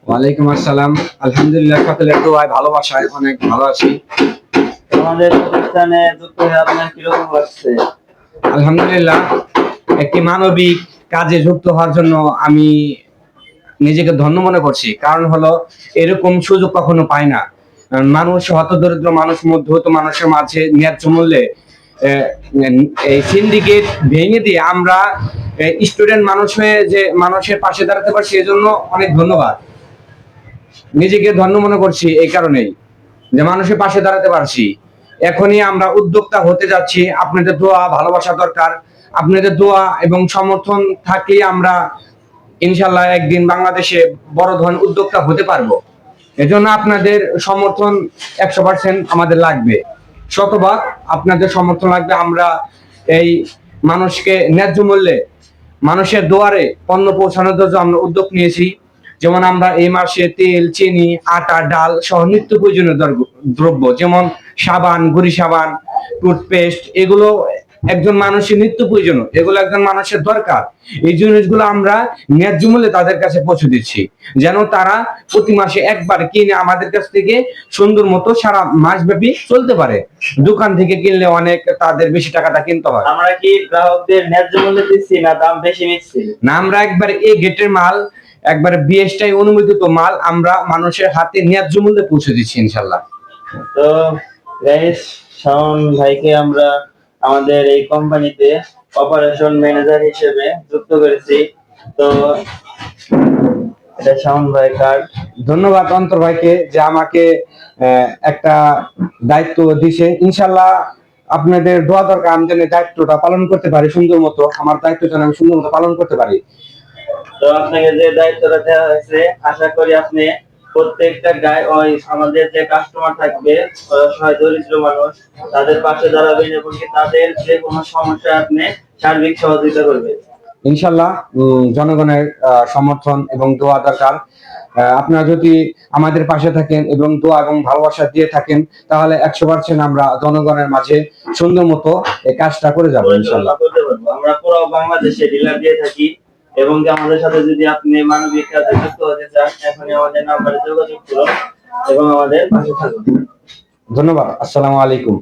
ওয়ালাইকুম আসসালাম। আলহামদুলিল্লাহ, সকলের দোয়ায় ভালোবাসায় অনেক ভালো আছি। আমাদের প্রতিষ্ঠানে যুক্ত হয়ে আপনার কিরকম লাগছে? আলহামদুলিল্লাহ, একটি মানবিক কাজে যুক্ত হওয়ার জন্য আমি নিজেকে ধন্য মনে করছি। কারণ হলো, এরকম সুযোগ কখনো পায় না। মানুষ, হতদরিদ্র মানুষ, মধ্যবিত্ত মানুষের মাঝে ন্যায্য মূল্যে এই সিন্ডিকেট ভেঙে দিয়ে আমরা স্টুডেন্ট মানুষ হয়ে যে মানুষের পাশে দাঁড়াতে পারছি, এজন্য অনেক ধন্যবাদ। নিজেকে ধন্য মনে করছি এই কারণেই যে মানুষের পাশে দাঁড়াতে পারছি। এখনই আমরা উদ্যোক্তা হতে যাচ্ছি। আপনাদের দোয়া, ভালোবাসা দরকার। আপনাদের দোয়া এবং সমর্থন থাকলেই আমরা ইনশাল্লাহ একদিন বাংলাদেশে বড় ধরনের উদ্যোক্তা হতে পারবো। এজন্য আপনাদের সমর্থন 100% আমাদের লাগবে। শতভাগ আপনাদের সমর্থন লাগবে। আমরা এই মানুষকে ন্যায্য মূল্যে মানুষের দুয়ারে পণ্য পৌঁছানোর জন্য আমরা উদ্যোগ নিয়েছি। যেমন আমরা এই মাসে তেল, চিনি, আটা, ডাল সহ নিত্য প্রয়োজনীয় দ্রব্য যেমন সাবান, গুড়ি সাবান, টুথপেস্ট, এগুলো একজন মানুষের নিত্য প্রয়োজনীয়, এগুলো একজন মানুষের দরকার। এই জিনিসগুলো আমরা ন্যায্য মূল্যে তাদের কাছে পৌঁছে দিচ্ছি, যেন তারা প্রতি মাসে একবার কিনে আমাদের কাছ থেকে সুন্দর মতো সারা মাস ব্যাপী চলতে পারে। দোকান থেকে কিনলে অনেক তাদের বেশি টাকাটা কিনতে হয়। আমরা কি গ্রাহকদের ন্যায্য মূল্যে দিচ্ছি না দাম বেশি নিচ্ছি? না, আমরা একবার এই গেটের মাল, একবার বিএসটাই অনুমোদিত মাল আমরা মানুষের হাতে ন্যায্য মূল্যে পৌঁছে দিচ্ছি ইনশাল্লাহ। তো গাইস, শাওন ভাইকে আমরা আমাদের এই কোম্পানিতে অপারেশন ম্যানেজার হিসেবে যুক্ত করেছি। তো এটা শাওন ভাই কার্ড। ধন্যবাদ অন্তর ভাইকে যে আমাকে একটা দায়িত্ব দিছে। ইনশাল্লাহ আপনাদের দোয়া দরকার আমি যেন দায়িত্বটা পালন করতে পারি সুন্দর মতো। আমার দায়িত্ব যেন আমি সুন্দর মতো পালন করতে পারি। তো আপনাকে যে দায়িত্বটা দেওয়া হয়েছে, আশা করি আপনি প্রত্যেকটা ওই আমাদের যে কাস্টমার থাকবে, অসহায় দরিদ্র মানুষ, তাদের পাশে দাঁড়াবেন এবং তাদের যে কোনো সমস্যা আপনি সার্বিক সহযোগিতা করবেন ইনশাল্লাহ। জনগণের সমর্থন এবং দোয়া দরকার। আপনারা যদি আমাদের পাশে থাকেন এবং দোয়া এবং ভালোবাসা দিয়ে থাকেন, তাহলে 100% আমরা জনগণের মাঝে সুন্দর মতো এই কাজটা করে যাবো ইনশাল্লাহ। আমরা পুরো বাংলাদেশে ডিলার দিয়ে থাকি এবং আমাদের সাথে যদি আপনি মানবিক কাজে যুক্ত হতে চান, এখনই আমাদের নাম্বারে যোগাযোগ করুন এবং আমাদের পাশে থাকুন। ধন্যবাদ। আসসালামু আলাইকুম।